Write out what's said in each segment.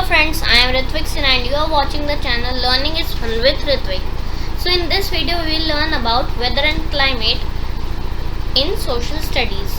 Hello friends, I am Ritvik Sin and you are watching the channel Learning is Fun with Ritvik. So in this video we will learn about weather and climate in social studies.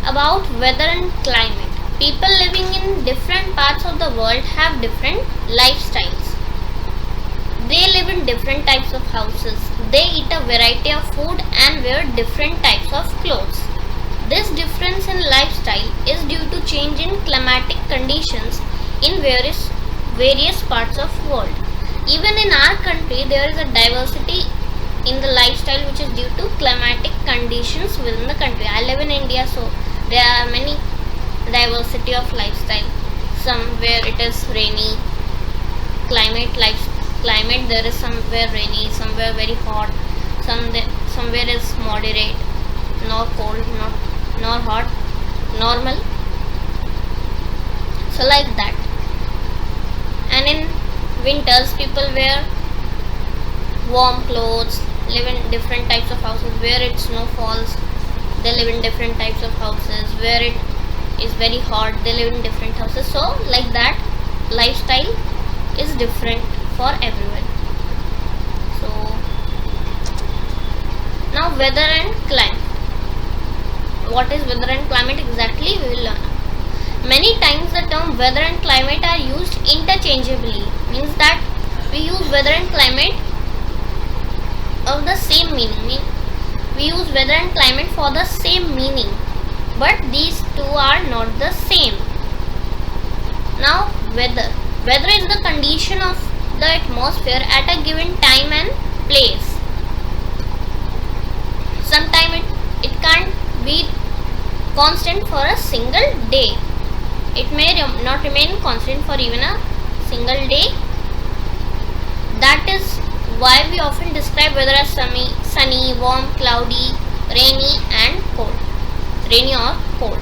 About weather and climate. People living in different parts of the world have different lifestyles. They live in different types of houses. They eat a variety of food and wear different types of clothes. This difference in lifestyle is due to change in climatic conditions in various parts of world. Even in our country, there is a diversity in the lifestyle which is due to climatic conditions within the country. I live in India, so there are many diversity of lifestyle. Somewhere it is rainy climate. There is somewhere rainy, somewhere very hot, somewhere is moderate, nor cold, nor hot, normal. So like that. And in winters, people wear warm clothes, live in different types of houses. Where it snow falls, they live in different types of houses. Where it is very hot, they live in different houses. So like that, lifestyle is different for everyone. So now weather and climate. What is weather and climate exactly? We will learn. Many times the term weather and climate are used interchangeably. Means that we use weather and climate of the same meaning. We use weather and climate for the same meaning, but these two are not the same. Now weather. Weather is the condition of the atmosphere at a given time and place. Sometimes it can't be constant for a single day. It may not remain constant for even a single day. That is why we often describe weather as sunny, warm, cloudy, rainy and cold. Rainy or cold.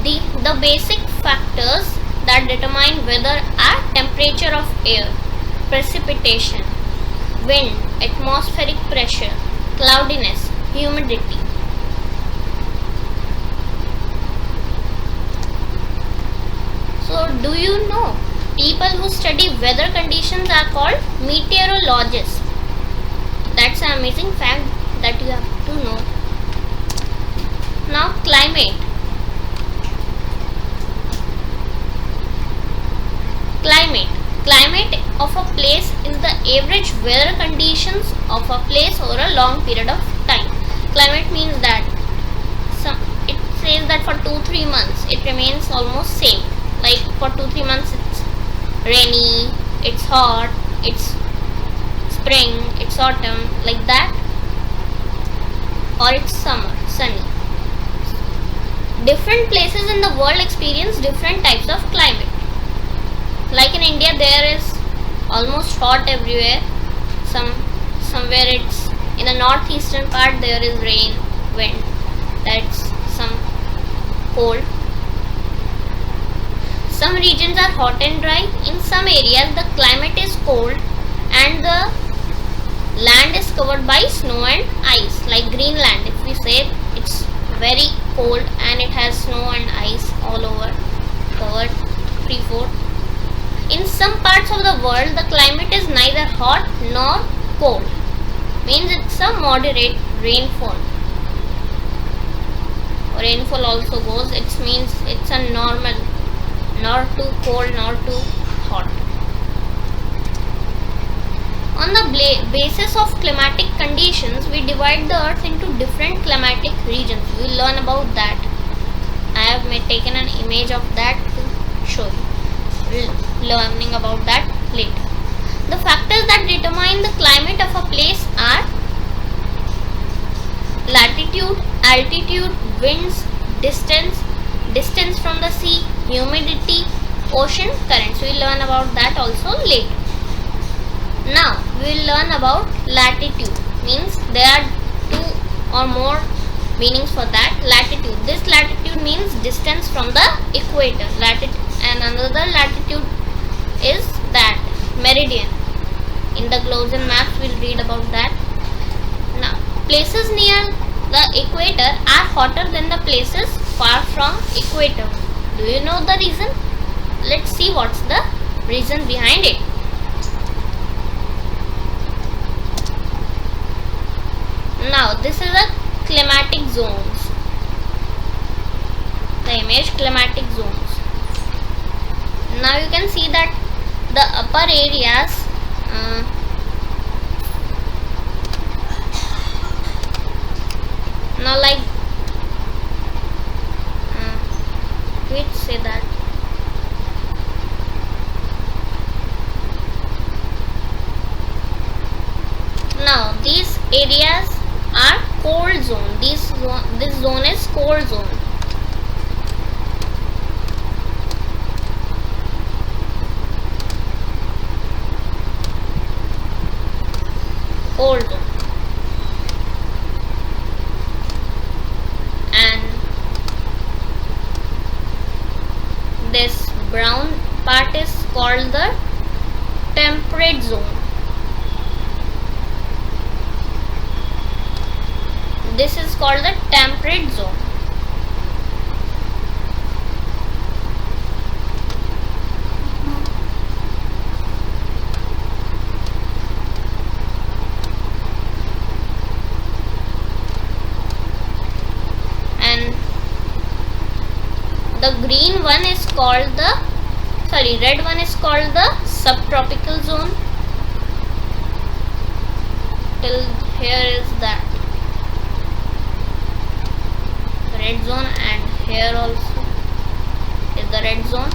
The basic factors that determine weather are temperature of air, precipitation, wind, atmospheric pressure, cloudiness, humidity. So do you know people who study weather conditions are called meteorologists? That's an amazing fact that you have to know. Now climate. Climate of a place is the average weather conditions of a place over a long period of time. Climate means that it says that for 2-3 months it remains almost same. Like for 2-3 months it's rainy, it's hot, it's spring, it's autumn, like that. Or it's summer, sunny. Different places in the world experience different types of climate. Like in India, there is almost hot everywhere. Somewhere it's in the northeastern part there is rain, wind. That's some cold. Some regions are hot and dry. In some areas the climate is cold and the land is covered by snow and ice. Like Greenland, if we say it's very cold and it has snow and ice all over, covered 3/4. In some parts of the world, the climate is neither hot nor cold. Means it's a moderate rainfall. Rainfall also goes. It means it's a normal, not too cold, not too hot. On the basis of climatic conditions, we divide the earth into different climatic regions. We will learn about that. I have taken an image of that to show you. Learning about that later. The factors that determine the climate of a place are latitude, altitude, winds, distance from the sea, humidity, ocean currents. We will learn about that also later. Now we will learn about latitude. Means there are two or more meanings for that. Latitude. This latitude means distance from the equator. And another latitude is that meridian. In the globes and maps we'll read about that. Now places near the equator are hotter than the places far from equator. Do you know the reason? Let's see what's the reason behind it. Now this is the climatic zones. The image climatic zones. Now you can see that the upper areas now like wait say that now these areas are cold zone. This zone is cold zone. Cold zone. And this brown part is called the temperate zone. This is called the temperate zone. And the green one is called the red one is called the subtropical zone. Till here is that red zone, and here also is the red zone,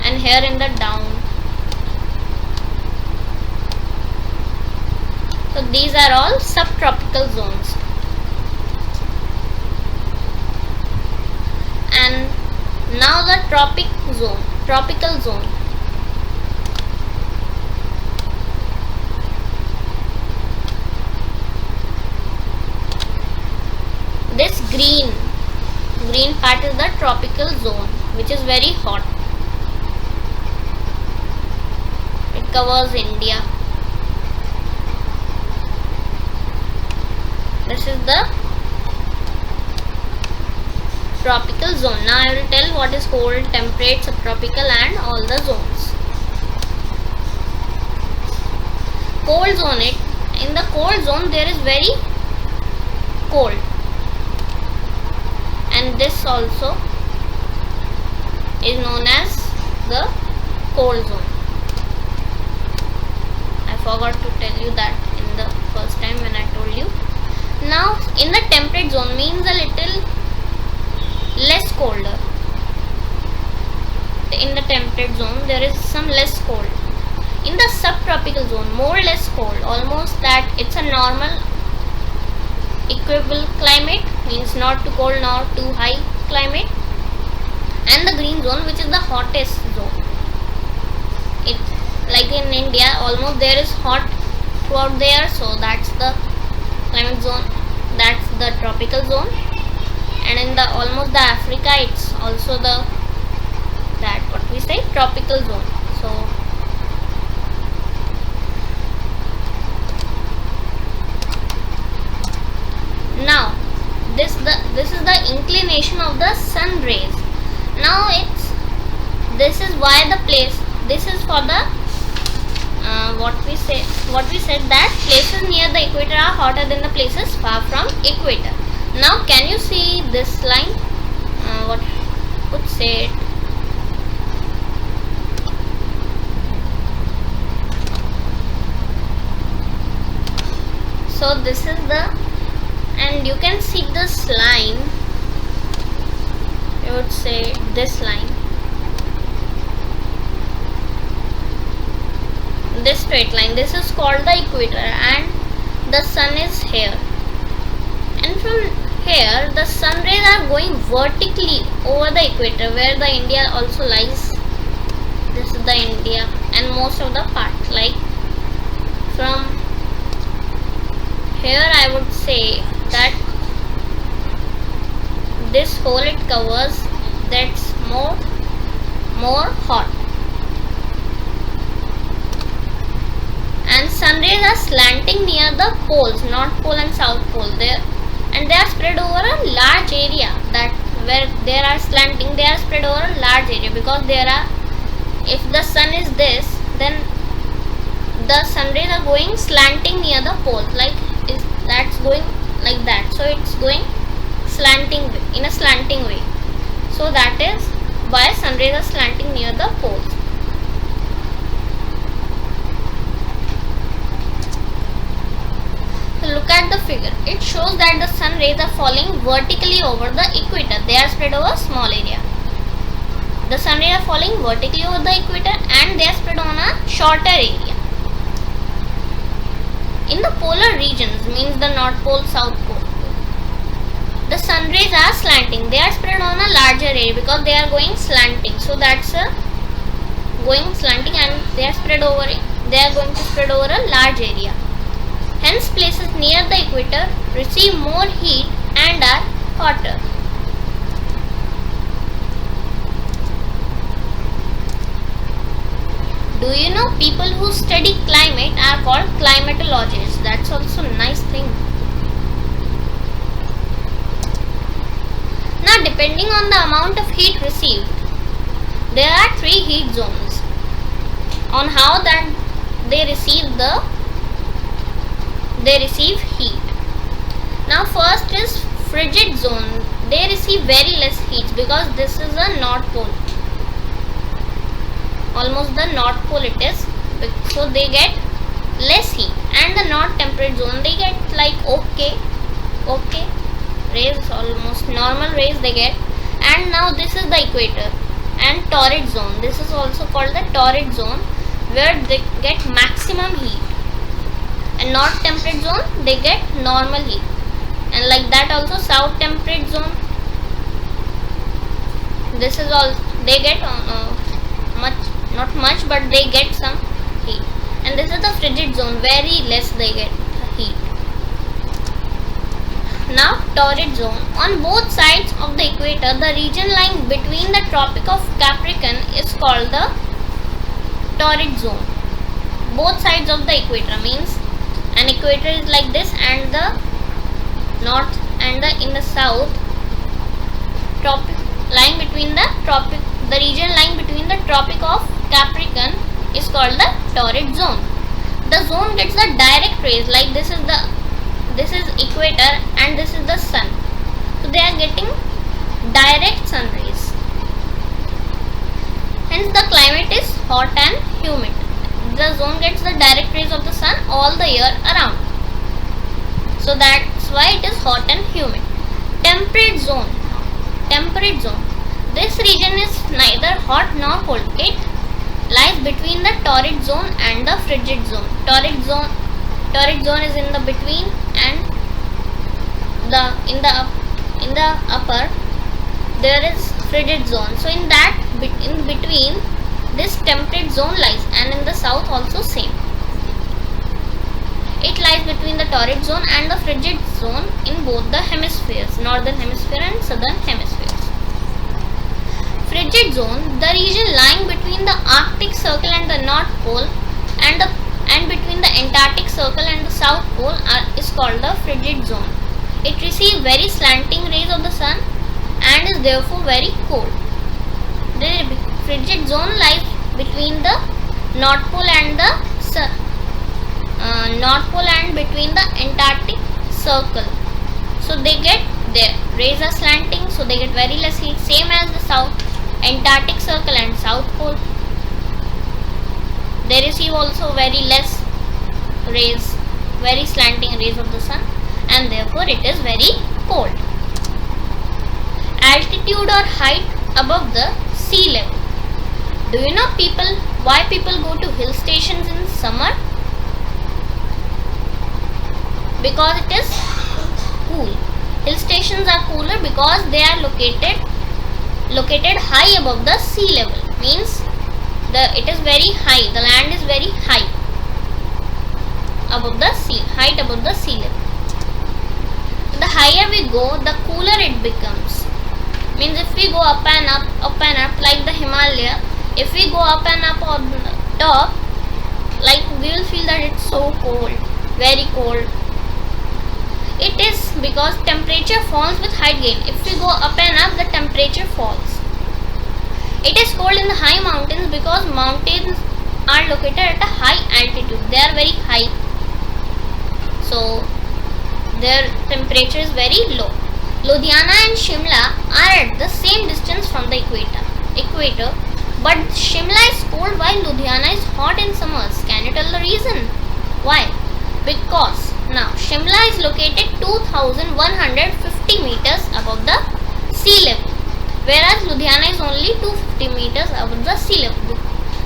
and here in the down. So these are all subtropical zones. And now the tropical zone. This green part is the tropical zone, which is very hot. It covers India. This is the tropical zone. Now I will tell what is cold, temperate, subtropical and all the zones. Cold zone. In the cold zone there is very cold. And this also is known as the cold zone. I forgot to tell you that in the first time when I told you. Now in the temperate zone means a little less colder. In the temperate zone there is some less cold. In the subtropical zone more or less cold, almost that it's a normal equable climate, means not too cold nor too high climate. And the green zone, which is the hottest zone. It like in India almost there is hot throughout there, so that's the climate zone, that's the tropical zone. And in the almost the Africa it's also the that what we say tropical zone. So now this is the inclination of the sun rays. Now this is why the place, this is for the what we said that places near the equator are hotter than the places far from equator. Now can you see this line? What would say it? So this is the, and you can see this line, you would say this line, this straight line, this is called the equator and the sun is here. And from here the sun rays are going vertically over the equator where the India also lies. This is the India and most of the part, like from here I would say that this hole it covers, that's more hot. and sun rays are slanting near the poles, North Pole and South Pole. They are spread over a large area. That where they are slanting, they are spread over a large area, because there are, if the sun is this, then the sun rays are going slanting near the poles, like that's going like that. So it's going slanting in a slanting way. So that is why sun rays are slanting near the poles. So look at the figure. It shows that the sun rays are falling vertically over the equator. They are spread over a small area. The sun rays are falling vertically over the equator and they are spread on a shorter area. In the polar regions, means the North Pole, South Pole, the sun rays are slanting. They are spread on a larger area because they are going slanting. So that's going slanting, and they are spread over. They are going to spread over a large area. Hence, places near the equator receive more heat and are hotter. Do you know people who study climate are called climatologists? That's also a nice thing. Now, depending on the amount of heat received, there are 3 heat zones on how that they receive heat. Now, first is frigid zone. They receive very less heat because this is a North Pole. Almost the North Pole it is, so they get less heat. And the North Temperate Zone, they get like okay rays, almost normal rays they get. And now this is the equator and torrid zone. This is also called the torrid zone, where they get maximum heat. And North Temperate Zone, they get normal heat. And like that also South Temperate Zone, this is all, they get not much, but they get some heat. And this is the frigid zone, very less they get heat. Now, torrid zone. On both sides of the equator, the region lying between the Tropic of Capricorn is called the torrid zone. Both sides of the equator means an equator is like this, and the north and in the south, lying between the region lying between the Tropic of Capricorn is called the torrid zone. The zone gets the direct rays, like this is equator and this is the sun. So they are getting direct sun rays. Hence the climate is hot and humid. The zone gets the direct rays of the sun all the year around. So that's why it is hot and humid. Temperate zone. This region is neither hot nor cold. It lies between the torrid zone and the frigid zone. Torrid zone is in the between, and in the upper there is frigid zone. So in between this temperate zone lies, and in the south also same. It lies between the torrid zone and the frigid zone in both the hemispheres, northern hemisphere and southern hemispheres. Frigid zone, the region lying between the Arctic Circle and the North Pole, and between the Antarctic Circle and the South Pole is called the frigid zone. It receives very slanting rays of the sun and is therefore very cold. The frigid zone lies between the North Pole and between the Antarctic Circle. So they get their rays are slanting, so they get very less heat, same as the South Antarctic Circle and South Pole. They receive also very less rays, very slanting rays of the sun, and therefore it is very cold. Altitude or height above the sea level. Do you know why people go to hill stations in summer? Because it is cool. Hill stations are cooler because they are located high above the sea level. Means it is very high. The land is very high above the sea, height above the sea level. The higher we go, the cooler it becomes. Means if we go up and up like the Himalaya, if we go up and up on the top, like we will feel that it's so cold, very cold. It is because temperature falls with height gain. If we go up and up, the temperature falls. It is cold in the high mountains because mountains are located at a high altitude. They are very high, so their temperature is very low. Ludhiana and Shimla are at the same distance from the equator, but Shimla is cold while Ludhiana is hot in summers. Can you tell the reason? Why? Because now Shimla is located 2150 meters above the sea level, whereas Ludhiana is only 250 meters above the sea level.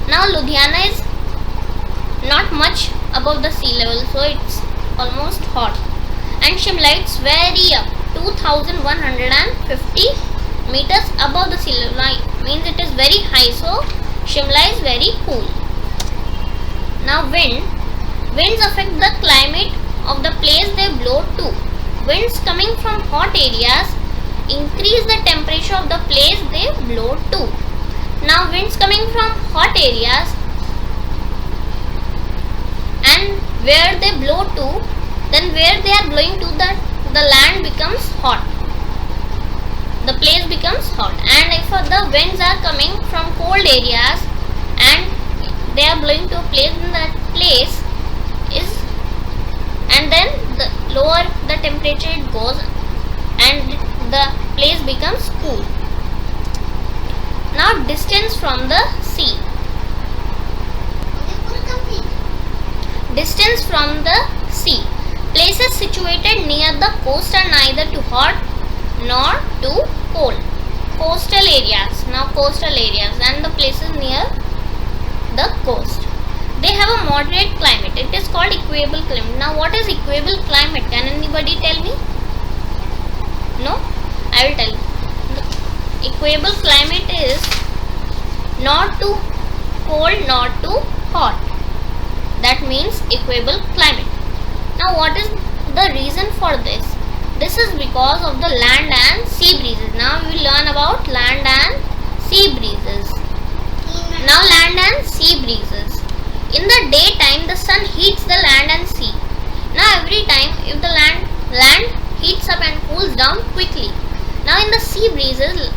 Now Ludhiana is not much above the sea level, so it's almost hot, and Shimla it's very up, 2150 meters above the sea level, means it is very high, so Shimla is very cool. Now winds affect the climate of the place they blow to. Winds coming from hot areas increase the temperature of the place they blow to. Now winds coming from hot areas and where they blow to, then where they are blowing to, the land becomes hot, the place becomes hot. And if the winds are coming from cold areas and they are blowing to a place, in that place is, and then the lower the temperature it goes and the place becomes cool. Now distance from the sea. Distance from the sea. Places situated near the coast are neither too hot nor too cold. Coastal areas. Now coastal areas and the places near the coast, they have a moderate climate. It is called equable climate. Now what is equable climate? Can anybody tell me? No? I will tell you. The equable climate is not too cold, not too hot. That means equable climate. Now what is the reason for this? This is because of the land and sea breezes. Now we will learn about land and sea breezes. Now land and sea breezes. In the daytime the sun heats the land and sea. Now every time if the land heats up and cools down quickly. Now in the sea breezes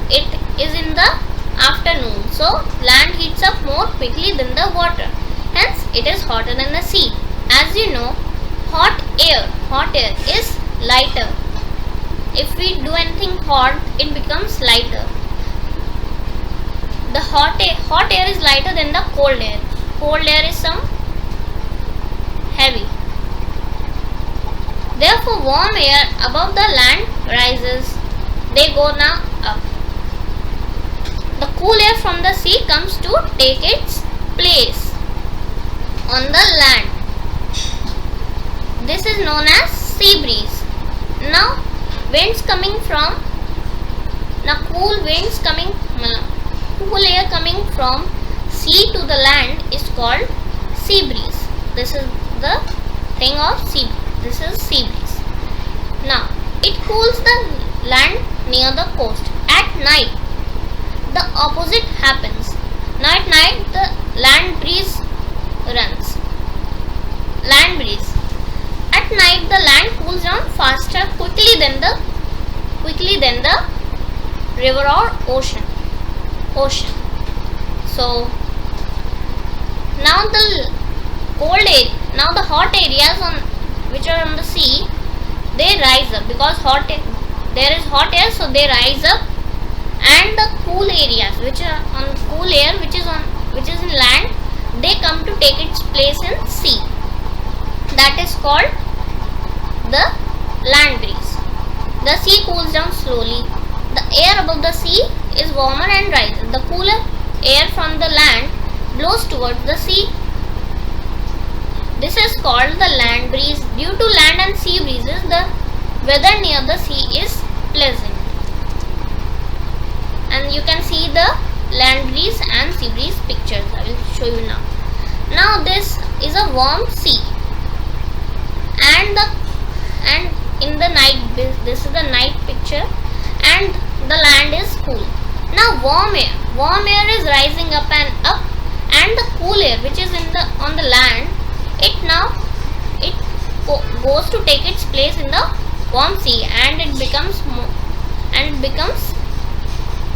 it is in the afternoon, so land heats up more quickly than the water. Hence it is hotter than the sea. As you know, hot air is lighter. If we do anything hot, it becomes lighter. The hot air is lighter than the cold air. Cold air is some heavy. Therefore, warm air above the land rises. They go now up. The cool air from the sea comes to take its place on the land. This is known as sea breeze. Now winds coming from, cool air coming from sea to the land is called sea breeze. This is the thing of sea breeze. This is sea breeze. Now it cools the land near the coast. At night the opposite happens. Now at night the land breeze runs. Land breeze. At night the land cools down faster quickly than the river or ocean. So now the hot areas which are on the sea, they rise up because there is hot air, so they rise up, and the cool areas which is in land, they come to take its place in sea. That is called the land breeze. The sea cools down slowly. The air above the sea is warmer and rises. The cooler air from the land blows towards the sea. This is called the land breeze. Due to land and sea breezes, the weather near the sea is pleasant. And you can see the land breeze and sea breeze pictures. I will show you now. Now this is a warm sea, and in the night, this is the night picture, and the land is cool. Now warm air is rising up and up, and the cool air which is on the land, it goes to take its place in the warm sea, and it becomes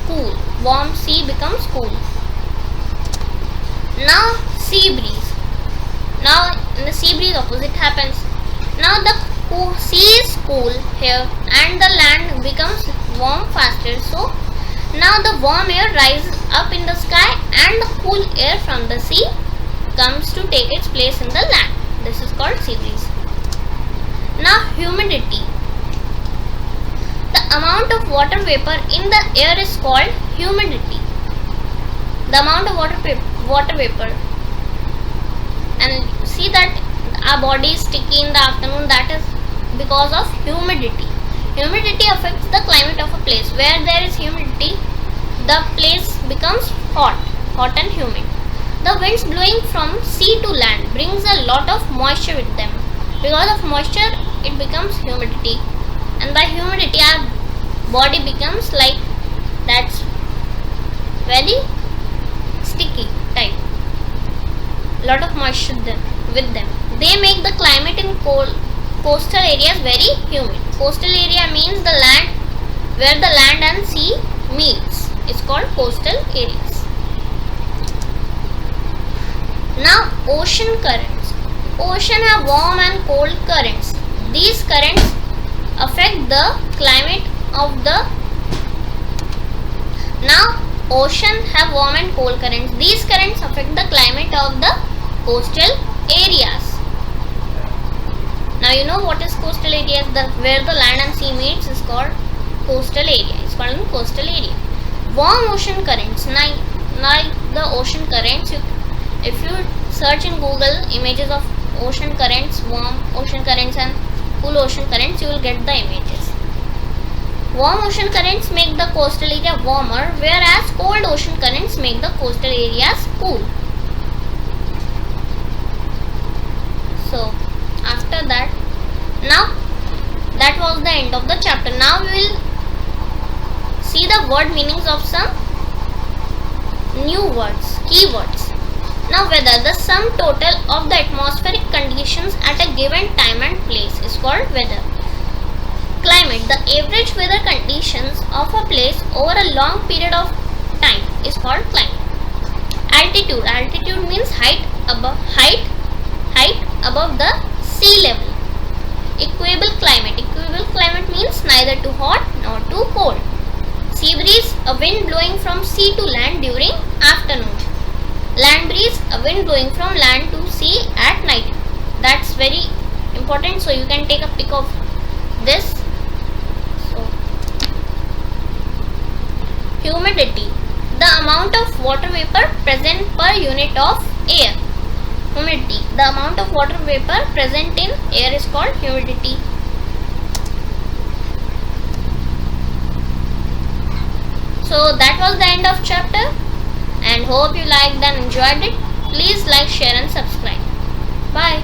cool. Warm sea becomes cool. Now sea breeze. Now in the sea breeze opposite happens. Now the sea is cool here and the land becomes warm faster. So now the warm air rises up in the sky and the cool air from the sea comes to take its place in the land. This is called sea breeze. Now humidity. The amount of water vapor in the air is called humidity. The amount of water vapor. And see that our body is sticky in the afternoon, that is because of humidity. Humidity affects the climate of a place. Where there is humidity, the place becomes hot and humid. The winds blowing from sea to land brings a lot of moisture with them. Because of moisture, it becomes humidity, and by humidity our body becomes like that's very sticky type. Lot of moisture with them. They make the climate in coastal areas very humid. Coastal area means the land where the land and sea meets. It's called coastal areas. Now ocean currents. Ocean have warm and cold currents. These currents affect the climate of the. Now ocean have warm and cold currents. These currents affect the climate of the coastal areas. Now you know what is coastal areas. Where the land and sea meets is called coastal area. It's called coastal area. Warm ocean currents. Now the ocean currents. If you search in Google images of ocean currents, warm ocean currents and cool ocean currents, you will get the images. Warm ocean currents make the coastal area warmer, whereas cold ocean currents make the coastal areas cool. So after that, now that was the end of the chapter. Now we will see the word meanings of some new words, keywords. Now weather, the sum total of the atmospheric conditions at a given time and place is called weather. Climate, the average weather conditions of a place over a long period of time is called climate. Altitude, altitude means height above the sea level. Equable climate means neither too hot nor too cold. Sea breeze, a wind blowing from sea to land during afternoon. Land breeze, a wind blowing from land to sea at night. That's very important, so you can take a pic of this. So humidity, the amount of water vapor present per unit of air. Humidity, the amount of water vapor present in air is called humidity. So that was the end of chapter, and hope you liked and enjoyed it. Please like, share and subscribe. Bye.